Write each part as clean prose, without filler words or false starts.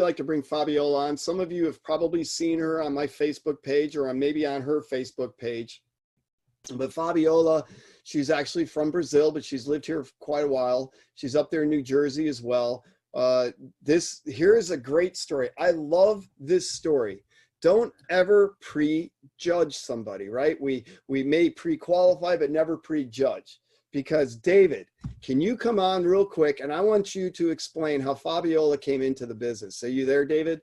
like to bring Fabiola on. Some of you have probably seen her on my Facebook page or maybe on her Facebook page. But Fabiola, she's actually from Brazil, but she's lived here for quite a while. She's up there in New Jersey as well. Here is a great story. I love this story. Don't ever prejudge somebody, right? We may pre-qualify, but never prejudge. Because David, can you come on real quick? And I want you to explain how Fabiola came into the business. Are you there, David?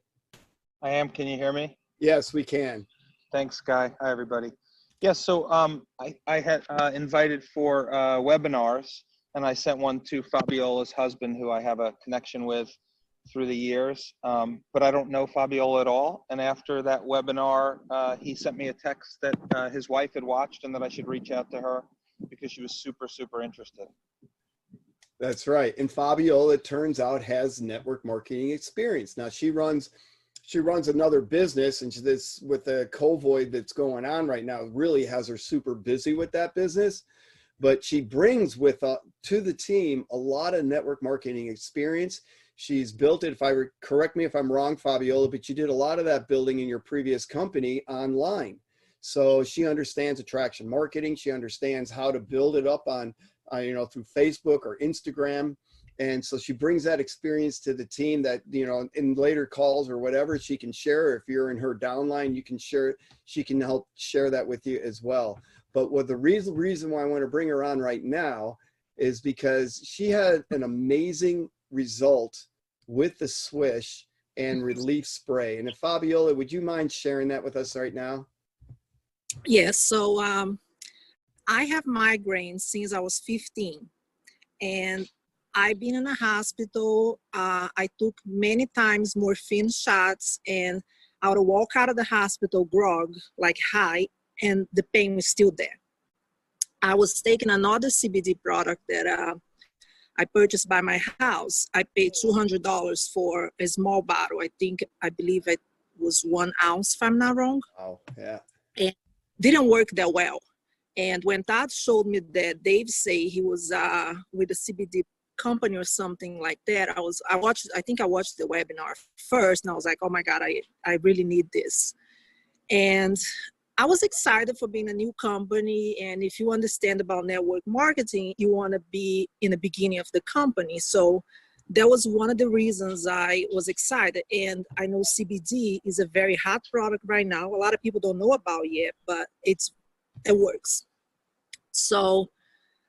I am. Can you hear me? Yes, we can. Thanks, Guy. Hi, everybody. Yes, so I had invited for webinars, and I sent one to Fabiola's husband, who I have a connection with through the years. But I don't know Fabiola at all. And after that webinar, he sent me a text that his wife had watched and that I should reach out to her, because she was super, super interested. That's right. And Fabiola, it turns out, has network marketing experience. Now she runs another business, and this, with the COVID that's going on right now, really has her super busy with that business. But she brings to the team a lot of network marketing experience. She's built it, correct me if I'm wrong, Fabiola, but you did a lot of that building in your previous company online. So she understands attraction marketing. She understands how to build it up on, through Facebook or Instagram. And so she brings that experience to the team that, in later calls or whatever, she can share. If you're in her downline, you can share it. She can help share that with you as well. But the reason why I want to bring her on right now is because she had an amazing result with the Swish and Relief spray. And if Fabiola, would you mind sharing that with us right now? Yes, so I have migraines since I was 15, and I've been in a hospital. I took many times morphine shots, and I would walk out of the hospital grog, like high, and the pain was still there. I was taking another CBD product that I purchased by my house. I paid $200 for a small bottle. I believe it was 1 ounce, if I'm not wrong. Oh, yeah. And didn't work that well. And when Todd showed me that Dave say he was with a CBD company or something like that, I think I watched the webinar first, and I was like, oh my God, I really need this. And I was excited for being a new company. And if you understand about network marketing, you want to be in the beginning of the company. So that was one of the reasons I was excited. And I know CBD is a very hot product right now. A lot of people don't know about it yet, but it works. So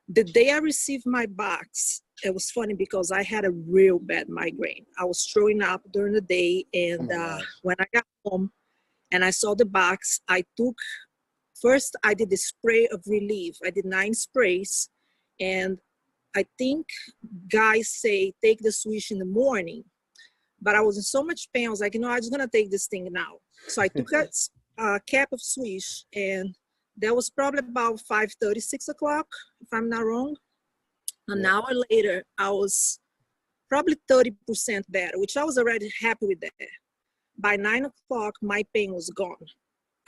the day I received my box, it was funny because I had a real bad migraine. I was throwing up during the day. And when I got home and I saw the box, I did the spray of relief. I did 9 sprays. And I think guys say, take the Swish in the morning, but I was in so much pain. I was like, I'm just going to take this thing now. So I took a cap of Swish, and that was probably about 5:30, 6 o'clock, if I'm not wrong. An hour later, I was probably 30% better, which I was already happy with that. By 9 o'clock, my pain was gone.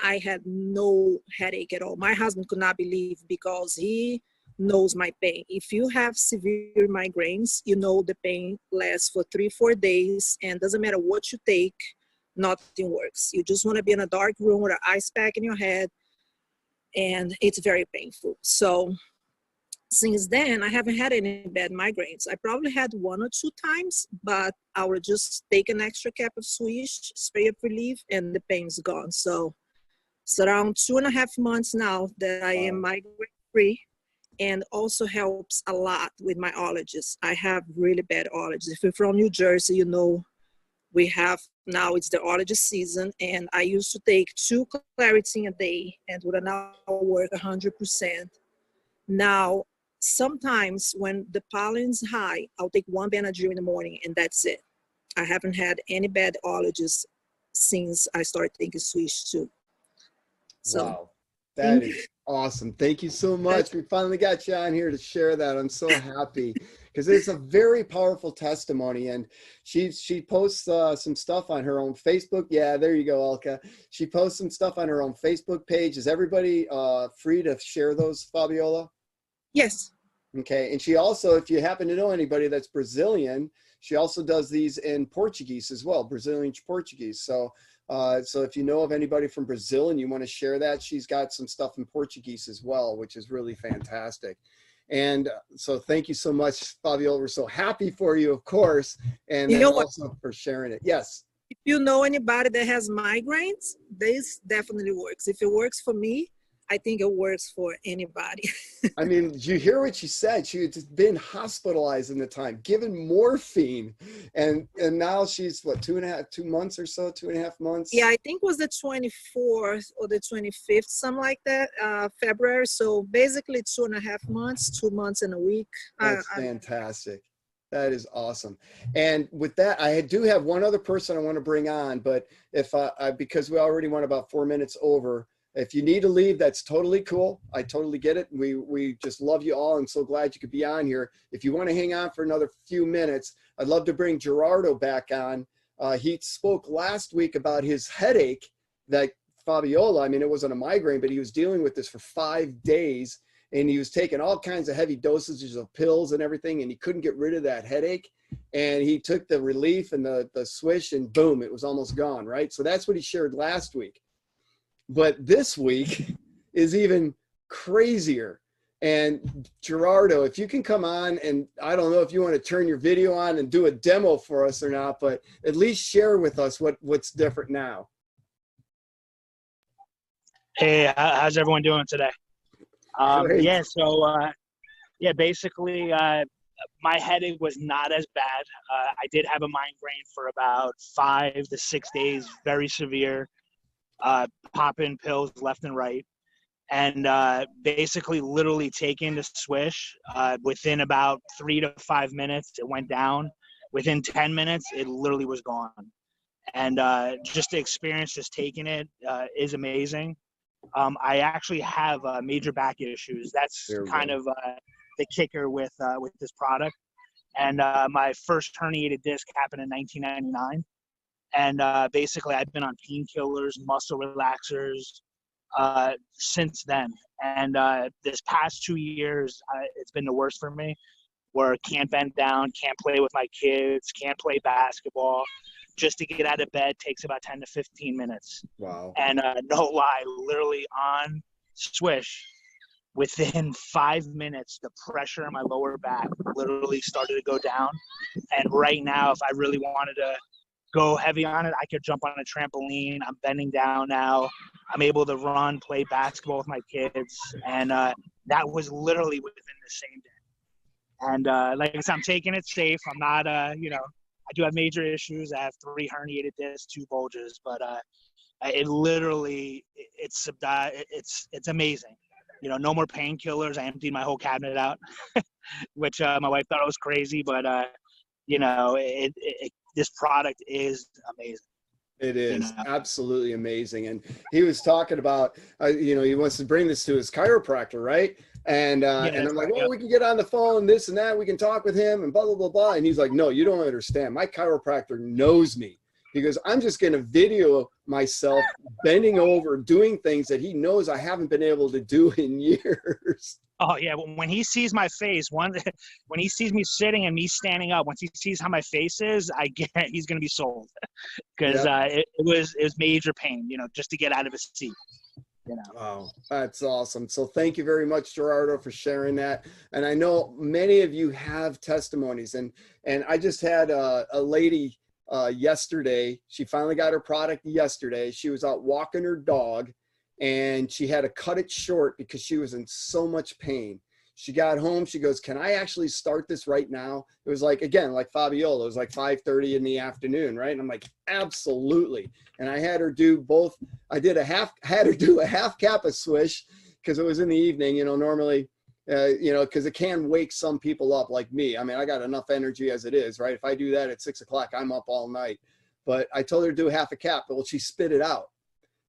I had no headache at all. My husband could not believe, because he knows my pain. If you have severe migraines, the pain lasts for 3-4 days, and doesn't matter what you take, nothing works. You just want to be in a dark room with an ice pack in your head, and it's very painful. So since then, I haven't had any bad migraines. I probably had 1 or 2 times, but I would just take an extra cap of Swish, spray of relief, and the pain's gone. So it's around 2.5 months now that I am migraine-free. And also helps a lot with my allergies. I have really bad allergies. If you're from New Jersey, we have, now it's the allergy season, and I used to take 2 Claritin a day, and would now work 100%. Now, sometimes when the pollen's high, I'll take 1 Benadryl in the morning, and that's it. I haven't had any bad allergies since I started taking Swish too. So, wow, that is awesome. Thank you so much. We finally got you on here to share that. I'm so happy, because it's a very powerful testimony. And she posts some stuff on her own Facebook. Yeah, there you go, Elka. She posts some stuff on her own Facebook page. Is everybody free to share those, Fabiola? Yes. Okay. And she also, if you happen to know anybody that's Brazilian, she also does these in Portuguese as well, Brazilian Portuguese. So so if you know of anybody from Brazil and you want to share that, she's got some stuff in Portuguese as well, which is really fantastic. And so thank you so much, Fabiola. We're so happy for you, of course, and You then know what? also for sharing it. Yes. If you know anybody that has migraines, this definitely works. If it works for me, I think it works for anybody. I mean, did you hear what she said? She had just been hospitalized in the time, given morphine, and now she's what, 2 months or so, 2.5 months. Yeah, I think it was the 24th or the 25th, something like that, February. So basically 2.5 months, 2 months and a week. That's fantastic. That is awesome. And with that, I do have one other person I want to bring on, but if because we already went about 4 minutes over, if you need to leave, that's totally cool. I totally get it. We just love you all and so glad you could be on here. If you want to hang on for another few minutes, I'd love to bring Gerardo back on. He spoke last week about his headache that Fabiola, I mean, it wasn't a migraine, but he was dealing with this for 5 days and he was taking all kinds of heavy dosages of pills and everything, and he couldn't get rid of that headache. And he took the relief and the Swish and boom, it was almost gone, right? So that's what he shared last week. But this week is even crazier. And Gerardo, if you can come on, and I don't know if you want to turn your video on and do a demo for us or not, but at least share with us what's different now. Hey, how's everyone doing today? Yeah, so basically my headache was not as bad. I did have a migraine for about 5 to 6 days, very severe, popping pills left and right. And basically literally taking the Swish, within about 3 to 5 minutes, it went down. Within 10 minutes, it literally was gone. And just the experience, just taking it is amazing. I actually have major back issues. That's kind of the kicker with this product. And my first herniated disc happened in 1999. And basically, I've been on painkillers, muscle relaxers since then. And this past 2 years, it's been the worst for me, where I can't bend down, can't play with my kids, can't play basketball. Just to get out of bed takes about 10 to 15 minutes. Wow. And no lie, literally on Swish, within 5 minutes, the pressure in my lower back literally started to go down. And right now, if I really wanted to go heavy on it, I could jump on a trampoline. I'm bending down now. I'm able to run, play basketball with my kids. And that was literally within the same day. And like I said, I'm taking it safe. I'm not, I do have major issues. I have 3 herniated discs, 2 bulges, but it literally, it's amazing. You know, no more painkillers. I emptied my whole cabinet out, which my wife thought I was crazy, but this product is amazing. It is absolutely amazing. And he was talking about, he wants to bring this to his chiropractor, right? And and I'm like, well, we can get on the phone, this and that. We can talk with him and blah, blah, blah, blah. And he's like, no, you don't understand. My chiropractor knows me. He goes, I'm just going to video myself bending over, doing things that he knows I haven't been able to do in years. Oh, yeah. When he sees my face, when he sees me sitting and me standing up, once he sees how my face is, he's going to be sold. Because it was major pain, just to get out of his seat. Wow, that's awesome. So thank you very much, Gerardo, for sharing that. And I know many of you have testimonies. And I just had a lady yesterday. She finally got her product yesterday. She was out walking her dog, and she had to cut it short because she was in so much pain. She got home, she goes, can I actually start this right now? It was like, again, like Fabiola, it was like 5:30 in the afternoon, right? And I'm like, absolutely. And I had her do both. I had her do a half cap of Swish because it was in the evening, normally, because it can wake some people up like me. I mean, I got enough energy as it is, right? If I do that at 6 o'clock, I'm up all night. But I told her to do half a cap, but she spit it out.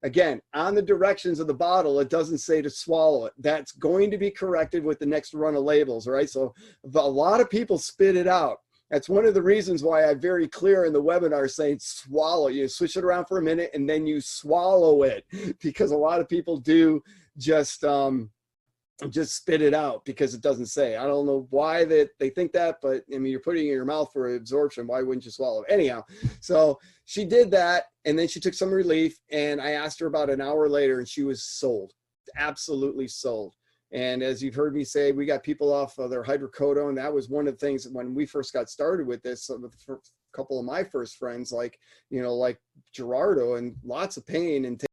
Again, on the directions of the bottle, it doesn't say to swallow it. That's going to be corrected with the next run of labels, right? So a lot of people spit it out. That's one of the reasons why I'm very clear in the webinar saying swallow. You switch it around for a minute and then you swallow it, because a lot of people do just just spit it out because it doesn't say. I don't know why that they think that, but I mean, you're putting it in your mouth for absorption. Why wouldn't you swallow it? Anyhow, so she did that, and then she took some relief, and I asked her about an hour later, and she was sold, absolutely sold. And as you've heard me say, we got people off of their hydrocodone. That was one of the things when we first got started with this, with a couple of my first friends, like, you know, like Gerardo, and lots of pain and